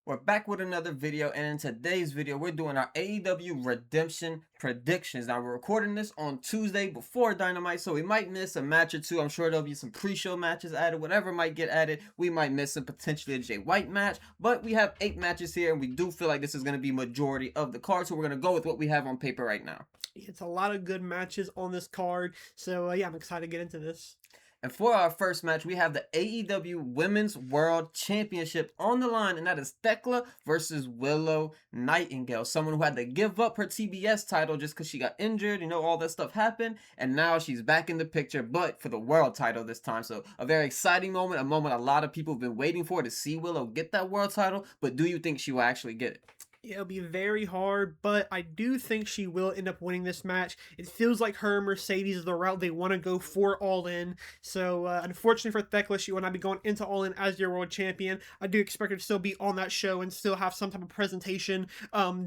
We're back with another video, and in today's video, we're doing our AEW Redemption predictions. Now, we're recording this on Tuesday before Dynamite, so we might miss a match or two. I'm sure there'll be some pre-show matches added, whatever might get added. We might miss some potentially a Jay White match, but we have 8 matches here, and we do feel like this is going to be majority of the card, so we're going to go with what we have on paper right now. It's a lot of good matches on this card, so yeah, I'm excited to get into this. And for our first match, we have the AEW Women's World Championship on the line, and that is Thekla versus Willow Nightingale. Someone who had to give up her TBS title just because she got injured, all that stuff happened, and now she's back in the picture, but for the world title this time. So a very exciting moment, a moment a lot of people have been waiting for to see Willow get that world title, but do you think she will actually get it? It'll be very hard, but I do think she will end up winning this match. It feels like her and Mercedes is the route they want to go for All In. So, unfortunately for Thekla, she will not be going into All In as your world champion. I do expect her to still be on that show and still have some type of presentation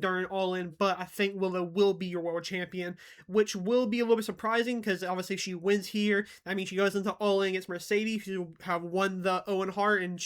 during All In, but I think Willow will be your world champion, which will be a little bit surprising because obviously if she wins here, that means she goes into All In against Mercedes, who have won the Owen Hart, and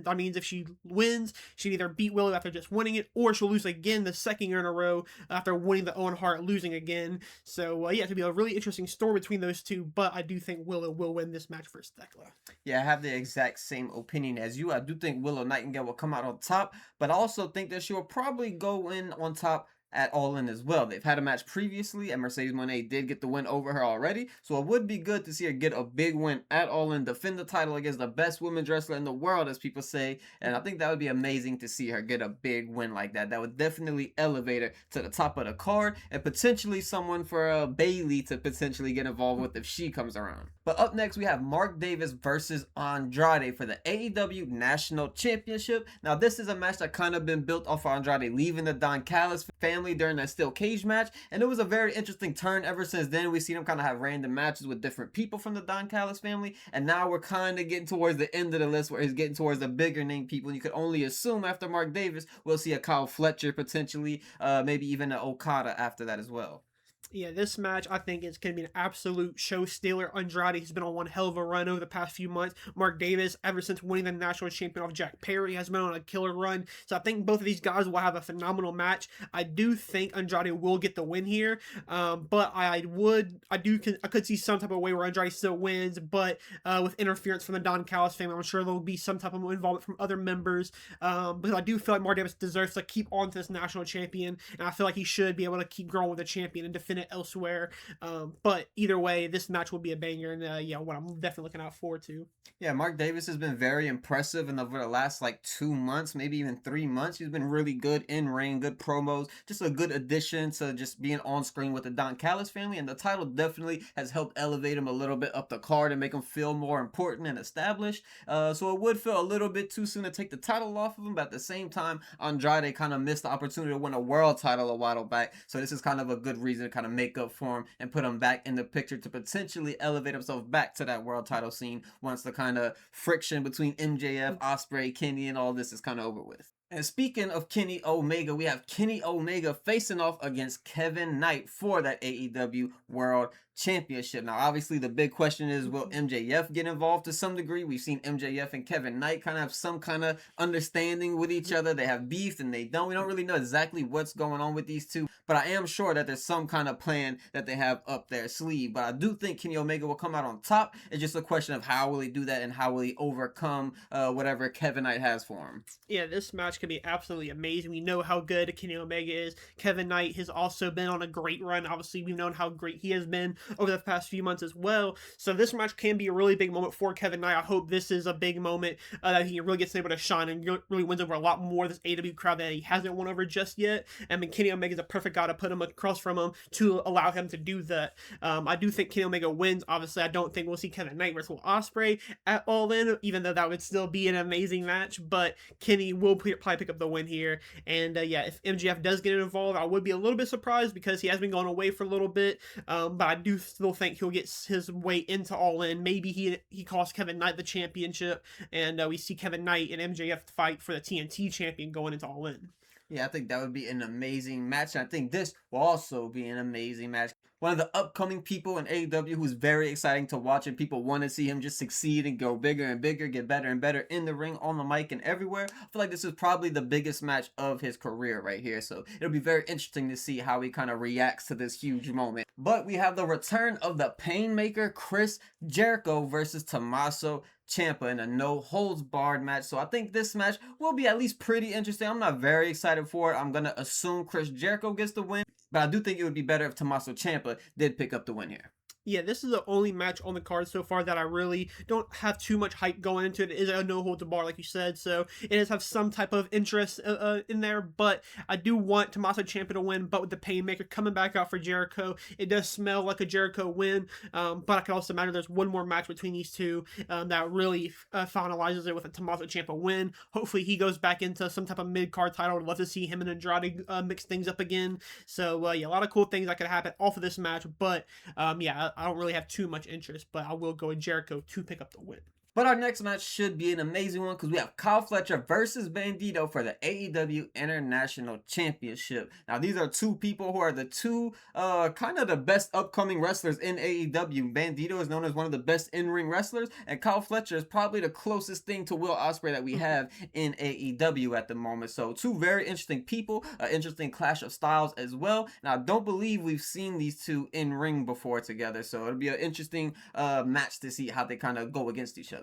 that means if she wins, she'd either beat Willow after just winning it, or she'll lose again the second year in a row after winning the Owen Hart, losing again. So yeah, it's gonna be a really interesting story between those two, but I do think Willow will win this match versus Thekla. Yeah, I have the exact same opinion as you. I do think Willow Nightingale will come out on top, but I also think that she will probably go in on top at All In as well. They've had a match previously, and Mercedes Moné did get the win over her already, so it would be good to see her get a big win at All In, defend the title against the best women's wrestler in the world, as people say, and I think that would be amazing to see her get a big win like that. That would definitely elevate her to the top of the card, and potentially someone for Bayley to potentially get involved with if she comes around. But up next, we have Mark Davis versus Andrade for the AEW National Championship. Now, this is a match that kind of been built off of Andrade leaving the Don Callis family during that steel cage match, and it was a very interesting turn. Ever since then, we've seen him kind of have random matches with different people from the Don Callis family, and now we're kind of getting towards the end of the list where he's getting towards the bigger name people, and you could only assume after Mark Davis we'll see a Kyle Fletcher potentially, maybe even an Okada after that as well. Yeah, this match I think is going to be an absolute show stealer. Andrade has been on one hell of a run over the past few months. Mark Davis, ever since winning the national champion off Jack Perry, has been on a killer run. So I think both of these guys will have a phenomenal match. I do think Andrade will get the win here, but I could see some type of way where Andrade still wins, but with interference from the Don Callis family, I'm sure there will be some type of involvement from other members. Because I do feel like Mark Davis deserves to keep on to this national champion, and I feel like he should be able to keep growing with the champion and defend it elsewhere. But either way, this match will be a banger, and yeah, what I'm definitely looking out forward to. Yeah, Mark Davis has been very impressive in over the last like 2 months, maybe even 3 months. He's been really good in ring, good promos, just a good addition to just being on screen with the Don Callis family, and the title definitely has helped elevate him a little bit up the card and make him feel more important and established. So it would feel a little bit too soon to take the title off of him, but at the same time, Andrade kind of missed the opportunity to win a world title a while back, so this is kind of a good reason to kind of make up for him and put him back in the picture to potentially elevate himself back to that world title scene once the kind of friction between MJF, Ospreay, Kenny, and all this is kind of over with. And speaking of Kenny Omega, we have Kenny Omega facing off against Kevin Knight for that AEW World Championship. Now, obviously, the big question is, will MJF get involved to some degree? We've seen MJF and Kevin Knight kind of have some kind of understanding with each other. They have beef and they don't. We don't really know exactly what's going on with these two, but I am sure that there's some kind of plan that they have up their sleeve. But I do think Kenny Omega will come out on top. It's just a question of how will he do that and how will he overcome whatever Kevin Knight has for him. Yeah, this match could be absolutely amazing. We know how good Kenny Omega is. Kevin Knight has also been on a great run. Obviously, we've known how great he has been over the past few months as well. So this match can be a really big moment for Kevin Knight. I hope this is a big moment that he really gets able to shine and really wins over a lot more of this AEW crowd that he hasn't won over just yet. I mean, Kenny Omega is a perfect guy to put him across from him to allow him to do that. I do think Kenny Omega wins. Obviously, I don't think we'll see Kevin Knight versus Ospreay at All In, even though that would still be an amazing match. But Kenny will probably pick up the win here. And yeah, if MJF does get involved, I would be a little bit surprised because he has been going away for a little bit. But I do still think he'll get his way into All In. Maybe he costs Kevin Knight the championship, and we see Kevin Knight and MJF fight for the TNT champion going into All In. Yeah, I think that would be an amazing match. And I think this will also be an amazing match. One of the upcoming people in AEW who's very exciting to watch, and people want to see him just succeed and go bigger and bigger, get better and better in the ring, on the mic, and everywhere. I feel like this is probably the biggest match of his career right here, so it'll be very interesting to see how he kind of reacts to this huge moment. But we have the return of the Painmaker, Chris Jericho versus Tommaso Ciampa in a no holds barred match. So I think this match will be at least pretty interesting. I'm not very excited for it. I'm gonna assume Chris Jericho gets the win, but I do think it would be better if Tommaso Ciampa did pick up the win here. Yeah, this is the only match on the card so far that I really don't have too much hype going into it. It is a no holds bar, like you said, so it does have some type of interest in there. But I do want Tommaso Ciampa to win. But with the Painmaker coming back out for Jericho, it does smell like a Jericho win. But I can also imagine there's one more match between these two that really finalizes it with a Tommaso Ciampa win. Hopefully, he goes back into some type of mid card title. I'd love to see him and Andrade mix things up again. So yeah, a lot of cool things that could happen off of this match. But yeah. I don't really have too much interest, but I will go with Jericho to pick up the win. But our next match should be an amazing one because we have Kyle Fletcher versus Bandito for the AEW International Championship. Now, these are two people who are the two kind of the best upcoming wrestlers in AEW. Bandito is known as one of the best in-ring wrestlers, and Kyle Fletcher is probably the closest thing to Will Ospreay that we have in AEW at the moment. So, two very interesting people, an interesting clash of styles as well. Now, I don't believe we've seen these two in ring before together, so it'll be an interesting match to see how they kind of go against each other.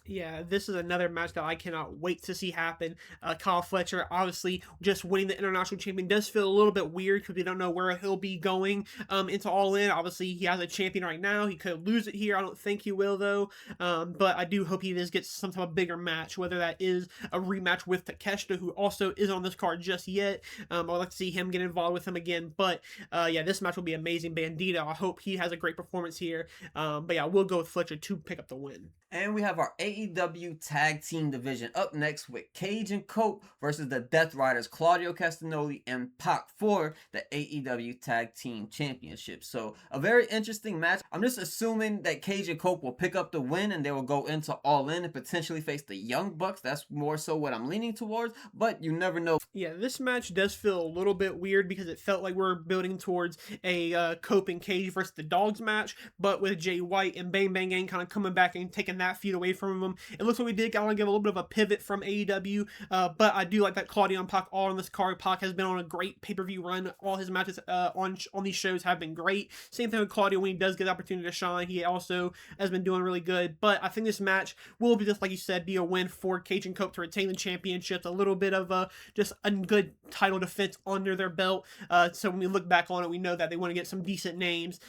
Yeah, this is another match that I cannot wait to see happen. Kyle Fletcher, obviously, just winning the international champion does feel a little bit weird because we don't know where he'll be going into All In. Obviously, he has a champion right now. He could lose it here. I don't think he will, though. But I do hope he does get some type of bigger match, whether that is a rematch with Takeshita, who also is on this card just yet. I'd like to see him get involved with him again. But yeah, this match will be amazing. Bandito, I hope he has a great performance here. But yeah, we'll go with Fletcher to pick up the win. And we have our AEW Tag Team Division up next with Cage and Cope versus the Death Riders, Claudio Castagnoli and Pac for the AEW Tag Team Championship. So a very interesting match. I'm just assuming that Cage and Cope will pick up the win and they will go into All In and potentially face the Young Bucks. That's more so what I'm leaning towards, but you never know. Yeah, this match does feel a little bit weird because it felt like we're building towards a Cope and Cage versus the Dogs match, but with Jay White and Bang Bang Gang kind of coming back and taking that feud away from him. It looks like we did kind of give a little bit of a pivot from AEW, but I do like that Claudio and Pac all on this card. Pac has been on a great pay-per-view run. All his matches on these shows have been great. Same thing with Claudio when he does get the opportunity to shine. He also has been doing really good, but I think this match will be, just like you said, be a win for Cage and Cope to retain the championships. A little bit of just a good title defense under their belt. So when we look back on it, we know that they want to get some decent names.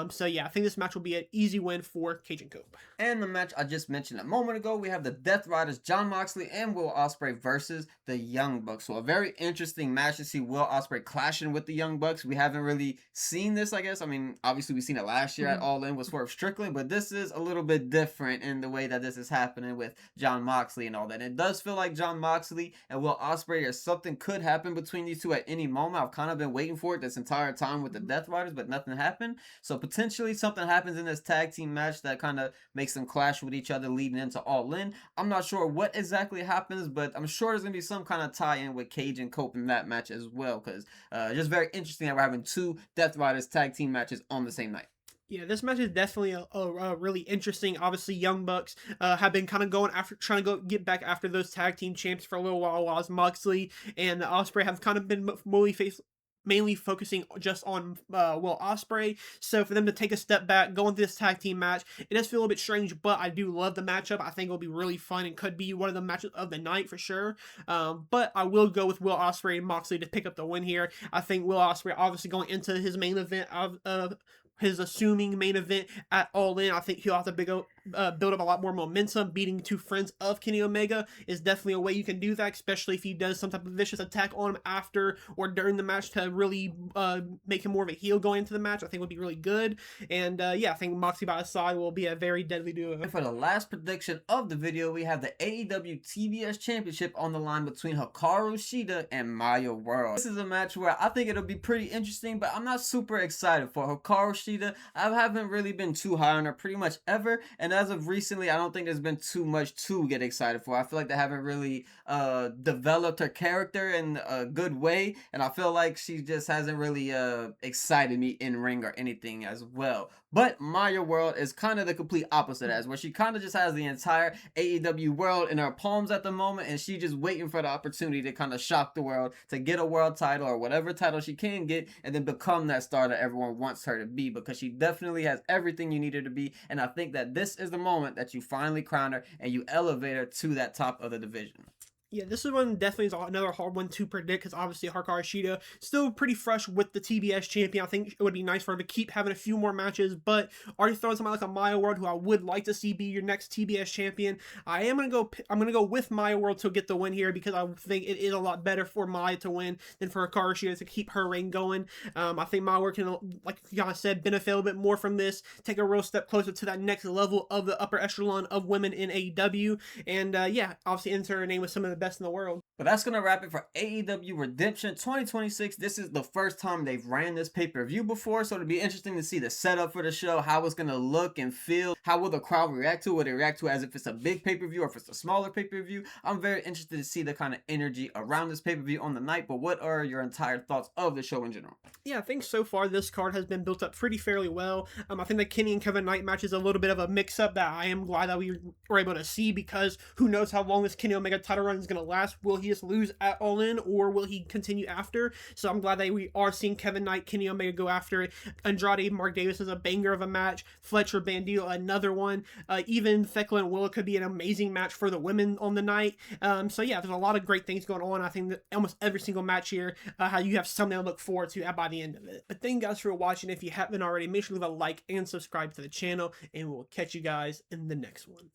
So yeah, I think this match will be an easy win for Cage and Cope. And the match I just mentioned a moment ago, we have the Death Riders, Jon Moxley and Will Ospreay versus the Young Bucks. So a very interesting match to see Will Ospreay clashing with the Young Bucks. We haven't really seen this, I guess. I mean, obviously we've seen it last year at All In with Swerve Strickland, but this is a little bit different in the way that this is happening with Jon Moxley and all that. It does feel like Jon Moxley and Will Ospreay, or something could happen between these two at any moment. I've kind of been waiting for it this entire time with the Death Riders, but nothing happened. So potentially something happens in this tag team match that kind of makes them clash with each other leading into All In. I'm not sure what exactly happens, but I'm sure there's going to be some kind of tie-in with Cage and Cope in that match as well, because just very interesting that we're having two Death Riders tag team matches on the same night. Yeah, this match is definitely a really interesting. Obviously, Young Bucks have been kind of going after, trying to get back after those tag team champs for a little while as Moxley and Ospreay have kind of been mainly focusing just on Will Ospreay. So for them to take a step back, go into this tag team match, it does feel a bit strange, but I do love the matchup. I think it'll be really fun and could be one of the matches of the night for sure. But I will go with Will Ospreay and Moxley to pick up the win here. I think Will Ospreay obviously going into his main event of his assuming main event at All In. I think he'll have to build up a lot more momentum. Beating two friends of Kenny Omega is definitely a way you can do that, especially if he does some type of vicious attack on him after or during the match to really make him more of a heel going into the match. I think would be really good. And yeah, I think Moxley by his side will be a very deadly duo. And for the last prediction of the video, we have the AEW TBS Championship on the line between Hikaru Shida and Maya World. This is a match where I think it'll be pretty interesting, but I'm not super excited for Hikaru Shida. I haven't really been too high on her pretty much ever, and as of recently, I don't think there's been too much to get excited for. I feel like they haven't really developed her character in a good way, and I feel like she just hasn't really excited me in ring or anything as well. But Maya World is kind of the complete opposite, as where she kind of just has the entire AEW world in her palms at the moment, and she just waiting for the opportunity to kind of shock the world, to get a world title or whatever title she can get, and then become that star that everyone wants her to be, because she definitely has everything you need her to be. And I think that this is the moment that you finally crown her and you elevate her to that top of the division. Yeah, this is one definitely is another hard one to predict because obviously Hikaru Shida still pretty fresh with the TBS champion. I think it would be nice for her to keep having a few more matches, but already throwing somebody like a Maya World, who I would like to see be your next TBS champion. I'm gonna go with Maya World to get the win here because I think it is a lot better for Maya to win than for Hikaru Shida to keep her reign going. I think Maya World can, like you guys said, benefit a little bit more from this, take a real step closer to that next level of the upper echelon of women in AEW, and yeah, obviously enter her name with some of the best in the world. But that's going to wrap it for AEW Redemption 2026. This is the first time they've ran this pay-per-view before, so it'll be interesting to see the setup for the show, how it's going to look and feel, how will the crowd react to it, will they react to it as if it's a big pay-per-view or if it's a smaller pay-per-view. I'm very interested to see the kind of energy around this pay-per-view on the night, but what are your entire thoughts of the show in general? Yeah, I think so far this card has been built up pretty fairly well. I think the Kenny and Kevin Knight match is a little bit of a mix-up that I am glad that we were able to see, because who knows how long this Kenny Omega title run is going to last. Will he just lose at All In, or will he continue after? So I'm glad that we are seeing Kevin Knight, Kenny Omega go after it. Andrade, Mark Davis is a banger of a match. Fletcher, Bandito, another one. Even Thekla and Willow could be an amazing match for the women on the night. So yeah, there's a lot of great things going on. I think that almost every single match here, how you have something to look forward to by the end of it. But thank you guys for watching. If you haven't already, make sure to leave a like and subscribe to the channel, and we'll catch you guys in the next one.